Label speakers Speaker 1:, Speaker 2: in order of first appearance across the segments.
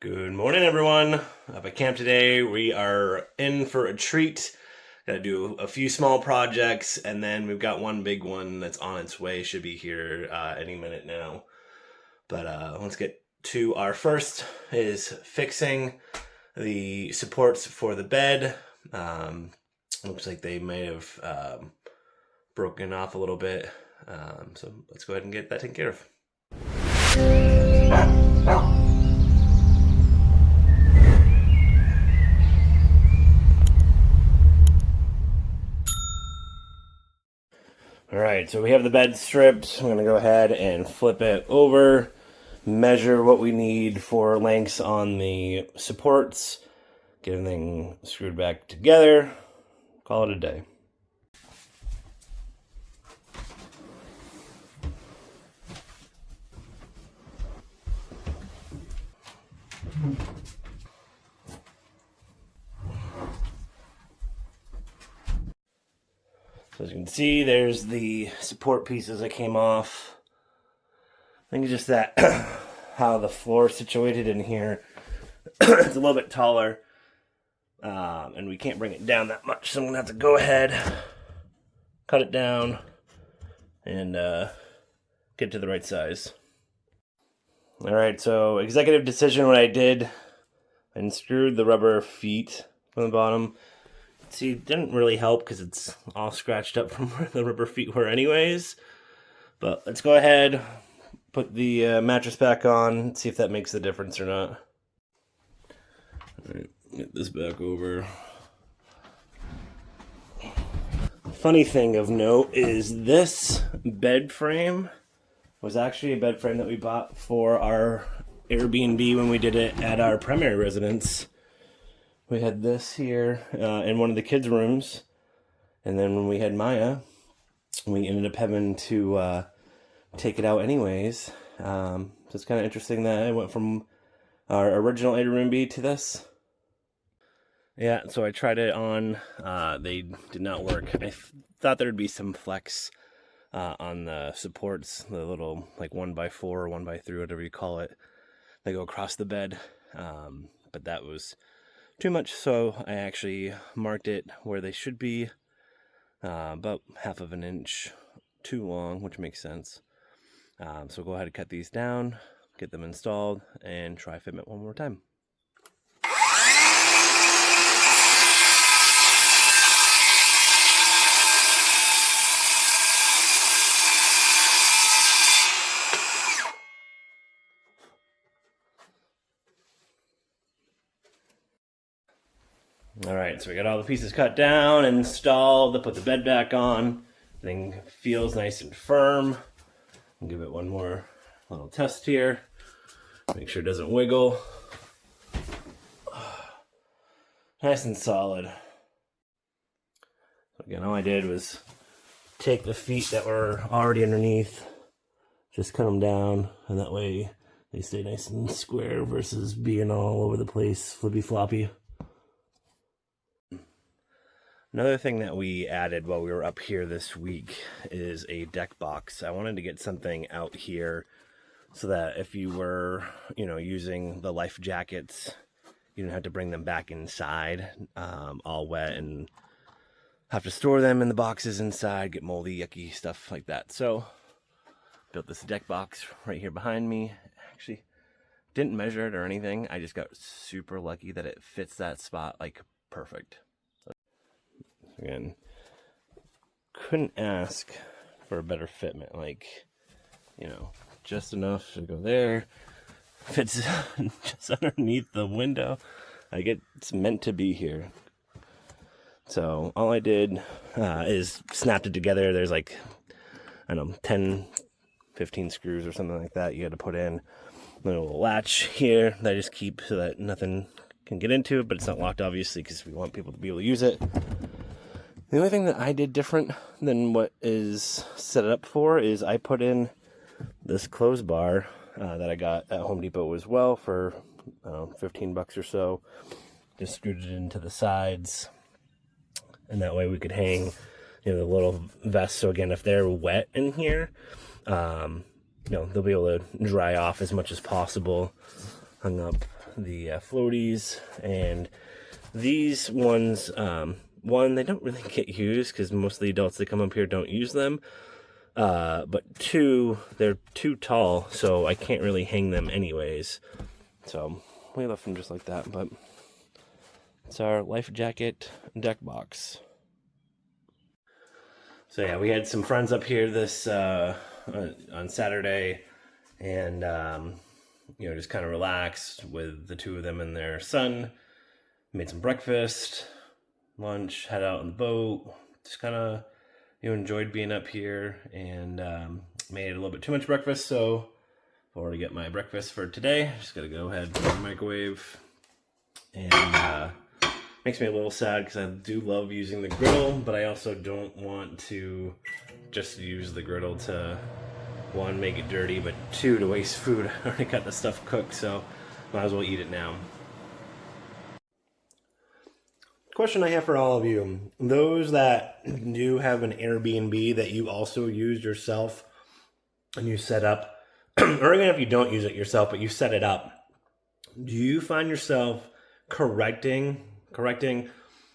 Speaker 1: Good morning, everyone. Up at camp today. We are in for a treat. Got to do a few small projects, and then we've got one big one that's on its way. Should be here any minute now. But let's get to our first is fixing the supports for the bed. Looks like they may have broken off a little bit. So let's go ahead and get that taken care of. All right, so we have the bed stripped. I'm going to go ahead and flip it over, measure what we need for lengths on the supports, get everything screwed back together, call it a day. So as you can see, there's the support pieces that came off. I think it's just that how the floor is situated in here. It's a little bit taller, and we can't bring it down that much, so I'm gonna have to go ahead, cut it down, and get to the right size. All right, so executive decision. What I did, I unscrewed the rubber feet from the bottom. See, it didn't really help because it's all scratched up from where the rubber feet were anyways. But let's go ahead, put the mattress back on, see if that makes the difference or not. All right, get this back over. Funny thing of note is this bed frame was actually a bed frame that we bought for our Airbnb when we did it at our primary residence. We had this here in one of the kids' rooms, and then when we had Maya, we ended up having to take it out anyways. So it's kind of interesting that I went from our original Airbnb to this. Yeah, so I tried it on. They did not work. I thought there would be some flex on the supports, the little like 1x4 or 1x3, whatever you call it. They go across the bed, but that was too much, so I actually marked it where they should be, about 1/2 of an inch too long, which makes sense. So go ahead and cut these down, get them installed, and try fitment one more time. All right, so we got all the pieces cut down and installed. I put the bed back on. Thing feels nice and firm. I'll give it one more little test here. Make sure it doesn't wiggle. Nice and solid. So again, all I did was take the feet that were already underneath, just cut them down, and that way they stay nice and square versus being all over the place, flippy floppy. Another thing that we added while we were up here this week is a deck box. I wanted to get something out here so that if you were, using the life jackets, you didn't have to bring them back inside, all wet, and have to store them in the boxes inside, get moldy, yucky stuff like that. So, built this deck box right here behind me. Actually, didn't measure it or anything. I just got super lucky that it fits that spot like perfect. Again, couldn't ask for a better fitment, like, just enough to go there, fits just underneath the window, like it's meant to be here. So all I did is snapped it together. There's like, 10, 15 screws or something like that you had to put in. A little latch here that I just keep so that nothing can get into it, but it's not locked obviously because we want people to be able to use it. The only thing that I did different than what is set up for is I put in this clothes bar that I got at Home Depot as well for $15 or so. Just screwed it into the sides, and that way we could hang the little vests. So again, if they're wet in here, they'll be able to dry off as much as possible. Hung up the floaties, and these ones, one, they don't really get used because most of the adults that come up here don't use them. But two, they're too tall, so I can't really hang them anyways. So we left them just like that, but it's our life jacket deck box. So yeah, we had some friends up here this on Saturday, and you know, just kind of relaxed with the two of them and their son. Made some breakfast, lunch, head out on the boat. Just kind of, you know, enjoyed being up here, and made a little bit too much breakfast, so before I get my breakfast for today, just gotta go ahead and put in the microwave. And makes me a little sad because I do love using the griddle, but I also don't want to just use the griddle to, one, make it dirty, but two, to waste food. I already got the stuff cooked, so might as well eat it now. Question I have for all of you, those that do have an Airbnb that you also use yourself and you set up, or even if you don't use it yourself, but you set it up, do you find yourself correcting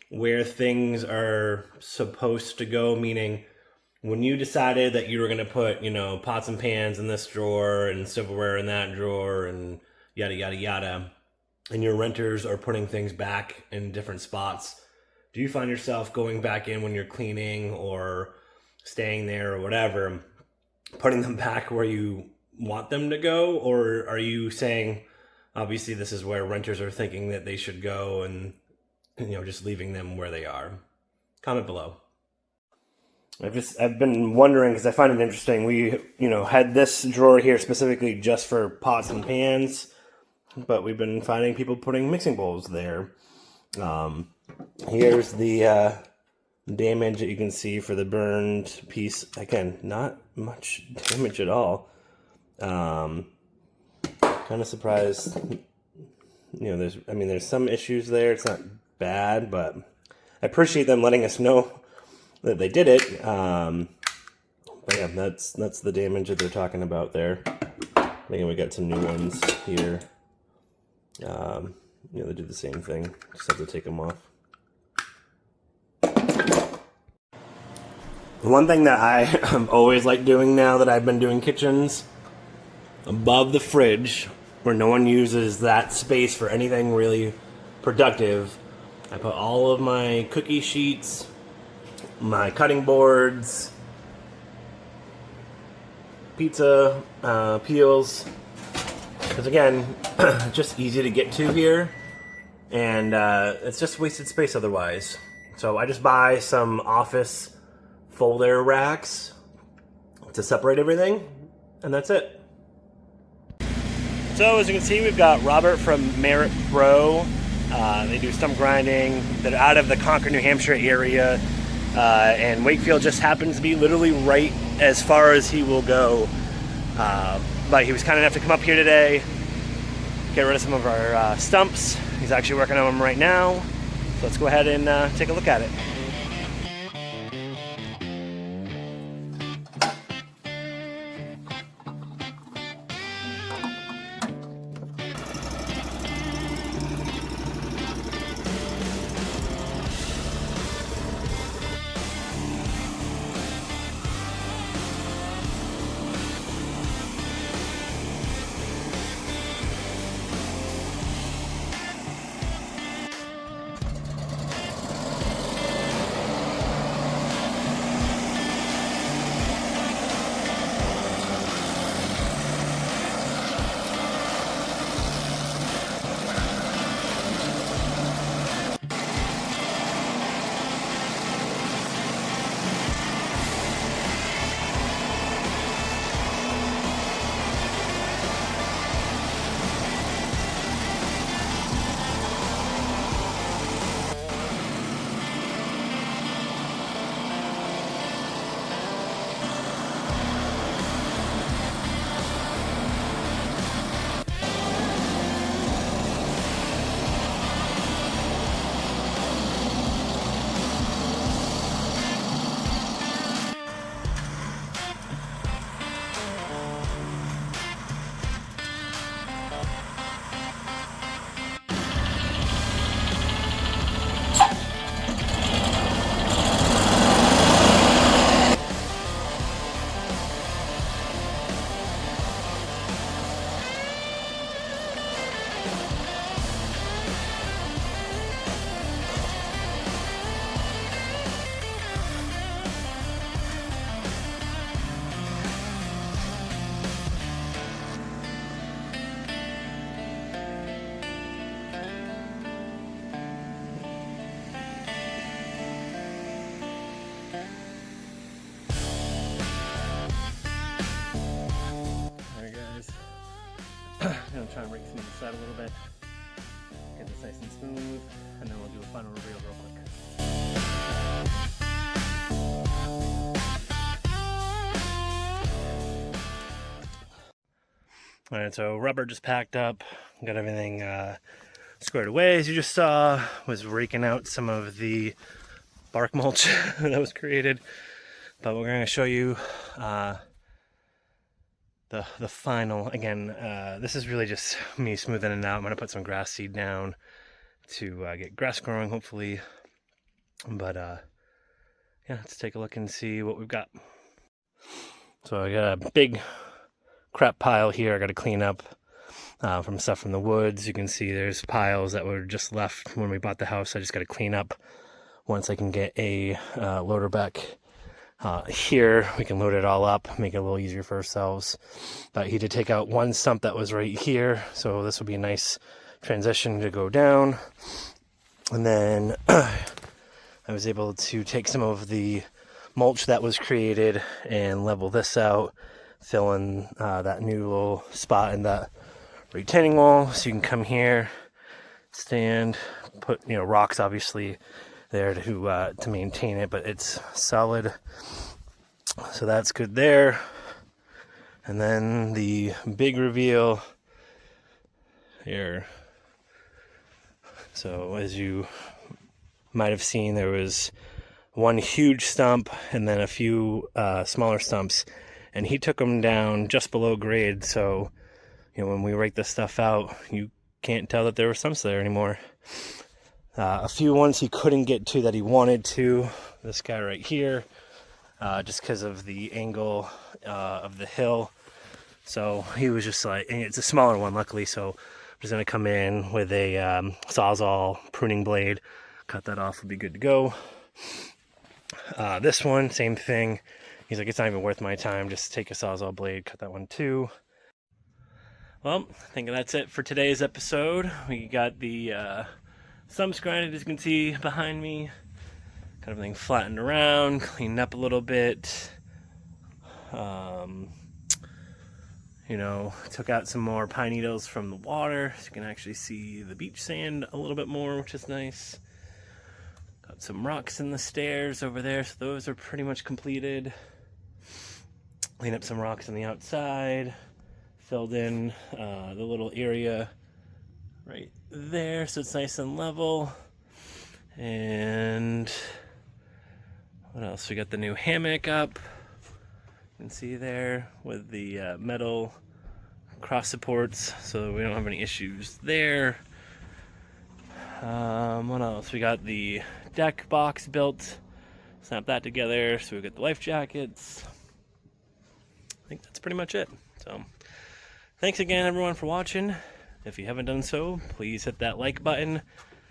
Speaker 1: where things are supposed to go? Meaning, when you decided that you were going to put, you know, pots and pans in this drawer and silverware in that drawer and yada, yada, yada, and your renters are putting things back in different spots, do you find yourself going back in when you're cleaning or staying there or whatever, putting them back where you want them to go? Or are you saying, obviously this is where renters are thinking that they should go, and, you know, just leaving them where they are? Comment below. I've been wondering because I find it interesting. We, you know, had this drawer here specifically just for pots and pans, but we've been finding people putting mixing bowls there. Here's the damage that you can see for the burned piece. Again, not much damage at all. Kind of surprised. You know, there's some issues there. It's not bad, but I appreciate them letting us know that they did it. But yeah, that's the damage that they're talking about there. Again, we got some new ones here. You know, they do the same thing. Just have to take them off. One thing that I always like doing now that I've been doing kitchens, above the fridge, where no one uses that space for anything really productive, I put all of my cookie sheets, my cutting boards, pizza peels, because again, just easy to get to here, and it's just wasted space otherwise. So I just buy some office folder racks to separate everything, and that's it. So as you can see, we've got Robert from Merit Pro. They do stump grinding. They're out of the Concord, New Hampshire area, and Wakefield just happens to be literally right as far as he will go. But he was kind enough to come up here today, get rid of some of our stumps. He's actually working on them right now. So let's go ahead and take a look at it. try and rake smooth the side a little bit, get this nice and smooth, and then we'll do a final reveal real quick. Alright, so rubber just packed up, got everything squared away as you just saw. Was raking out some of the bark mulch that was created, but we're going to show you the final. Again, this is really just me smoothing it out. I'm going to put some grass seed down to get grass growing hopefully, but yeah, let's take a look and see what we've got. So I got a big crap pile here I got to clean up from stuff from the woods. You can see there's piles that were just left when we bought the house. I just got to clean up. Once I can get a loader back here, we can load it all up, make it a little easier for ourselves. But he did take out one stump that was right here, so this will be a nice transition to go down. And then I was able to take some of the mulch that was created and level this out, fill in that new little spot in that retaining wall. So you can come here, stand, put rocks obviously there to maintain it, but it's solid, so that's good there. And then the big reveal here. So as you might have seen, there was one huge stump and then a few smaller stumps, and he took them down just below grade, so when we rake this stuff out, you can't tell that there were stumps there anymore. A few ones he couldn't get to that he wanted to, this guy right here, just because of the angle of the hill. So he was just like, and it's a smaller one luckily, so I'm just going to come in with a Sawzall pruning blade, cut that off, will be good to go. This one, same thing. He's like, it's not even worth my time, just take a Sawzall blade, cut that one too. Well, I think that's it for today's episode. We got the stumps grinded, as you can see behind me. Got everything flattened around, cleaned up a little bit. Took out some more pine needles from the water, so you can actually see the beach sand a little bit more, which is nice. Got some rocks in the stairs over there, so those are pretty much completed. Clean up some rocks on the outside. Filled in the little area right there, so it's nice and level. And what else? We got the new hammock up. You can see there with the metal cross supports, so we don't have any issues there. What else? We got the deck box built. Snap that together, so we got the life jackets. I think that's pretty much it. So thanks again, everyone, for watching. If you haven't done so, please hit that like button,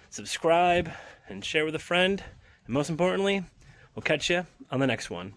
Speaker 1: subscribe, and share with a friend. And most importantly, we'll catch you on the next one.